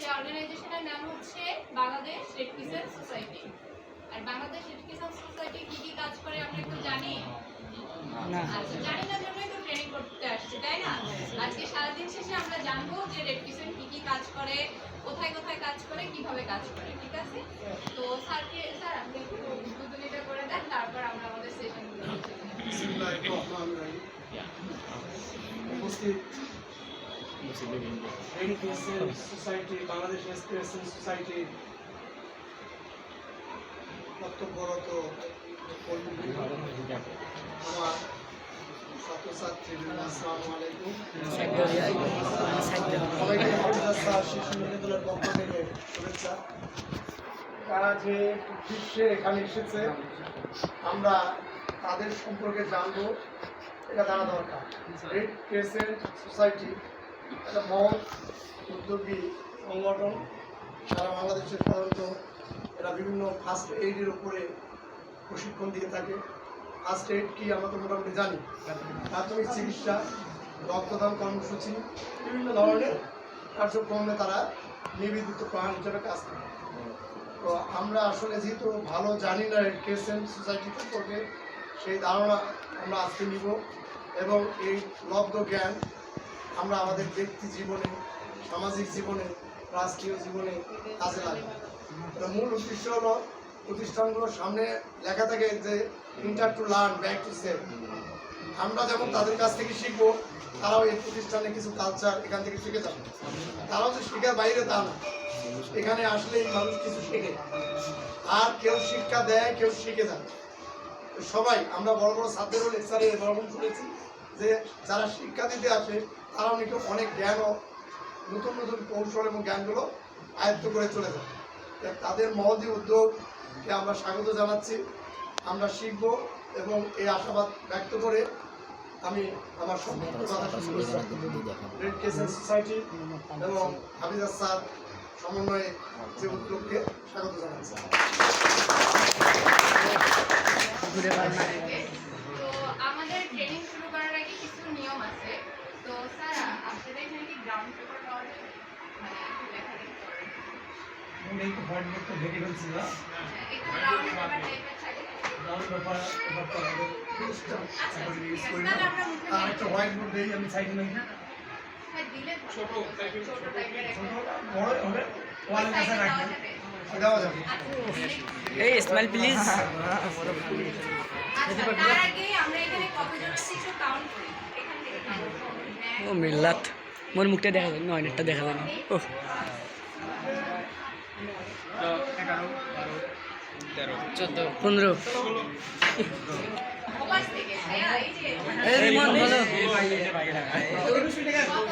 সে অর্গানাইজেশনের নাম হচ্ছে বাংলাদেশ রেড ক্রিসেন্ট সোসাইটি। আর বাংলাদেশ রেড ক্রিসেন্ট সোসাইটি কি কি কাজ করে আমরা একটু জানি না? আচ্ছা, জানি না জন্যই তো ট্রেনিং করতে আসছে, তাই না? আজকে সারাদিন শেষে আমরা জানবো যে রেড ক্রিসেন্ট কি কি কাজ করে, কোথায় কোথায় কাজ করে, কিভাবে কাজ করে। ঠিক আছে? তো স্যার আপনি একটু উদ্বোধনীটা করে দেন, তারপর আমরা আমাদের সেশনগুলো উপস্থিত red crescent society, Bangladesh red crescent সোসাইটির কর্তব্যরত আমার ছাত্রছাত্রী, আসসালামু আলাইকুম। সবাইকে শিশু বিদ্যালয়ের পক্ষ থেকে শুভেচ্ছা। তারা যে গ্রীষ্মে এখানে এসেছে, আমরা তাদের সম্পর্কে জানবো, এটা জানা দরকার। রেড ক্রিসেন্ট সোসাইটি একটা মহৎ উদ্যোগী সংগঠন। সারা বাংলাদেশে সাধারণত এরা বিভিন্ন ফার্স্ট এইডের উপরে প্রশিক্ষণ দিয়ে থাকে। ফার্স্ট এইড কি আমরা তো মোটামুটি জানি, প্রাথমিক চিকিৎসা, রক্তদান কর্মসূচি, বিভিন্ন ধরনের কার্যক্রমে তারা নিবেদিত প্রাণ হিসেবে কাজ করে। তো আমরা আসলে যেহেতু ভালো জানি না রেড ক্রিসেন্ট সোসাইটি সম্পর্কে, সেই ধারণা আমরা আজকে নিব এবং এই লব্ধ জ্ঞান আমরা আমাদের ব্যক্তি জীবনে, সামাজিক জীবনে, রাষ্ট্রীয় জীবনে কাজে লাগবে। মূল উদ্দেশ্য হলো প্রতিষ্ঠানগুলোর সামনে লেখা থাকে যে inter to learn, back to save. আমরা যেমন তাদের কাছ থেকে শিখবো, তারাও এই প্রতিষ্ঠানে কিছু কালচার এখান থেকে শিখে যাবে। তারাও যে শেখার বাইরে তা না, এখানে আসলেই মানুষ কিছু শেখে, আর কেউ শিক্ষা দেয়, কেউ শিখে যায়। সবাই আমরা বড় বড় ছাত্রেরও লেকচারে এরকম শুনেছি যে যারা শিক্ষা দিতে আসে তারাও নাকি অনেক জ্ঞান ও নতুন নতুন কৌশল এবং জ্ঞানগুলো আয়ত্ত করে চলে যায়। তাদের মহতী উদ্যোগকে আমরা স্বাগত জানাচ্ছি। আমরা শিখব এবং এই আশাবাদ ব্যক্ত করে আমি আমার সম্পূর্ণ কথা শুরু করছি। রেড ক্রিসেন্ট সোসাইটি এবং হাফিজ স্যার সমন্বয়ে যে উদ্যোগকে স্বাগত জানাচ্ছি। তো আমাদের ট্রেনিং শুরু করার আগে কিছু নিয়ম আছে। তো স্যার আপনাদের এখানে কি গ্রাউন্ড পেপার পাওয়া যায়? মানে একটু লেখালেখি করেন। এই তো হোয়াইট বোর্ড তো ভেরি বলছি না, একটু গ্রাউন্ড পেপার টাইপের থাকে। গ্রাউন্ড পেপার তো আমাদের আচ্ছা, ইউজ ঠিক করি আছে, না। আমরা মুখে আর একটা হোয়াইট বোর্ড দেই আমি সাইডে নাই, হ্যাঁ দিলে ছোট টাইপের একটা বড় হবে ওয়ালের কাছে রাখবেন, দেওয়া দেওয়া যাবে। এই স্মাইল প্লিজ। আচ্ছা, তার আগে আমরা এখানে কতজন আছি একটু কাউন্ট করি। এখান থেকে count করি। ও মিল্লাত, মোর মুখটা দেখা যায় না, অনেকটা দেখা যায় না। ও 11, 12, 13, 14, 15। ওপাশ থেকে ভাইয়া এই যে এই রিমন বলো। কত?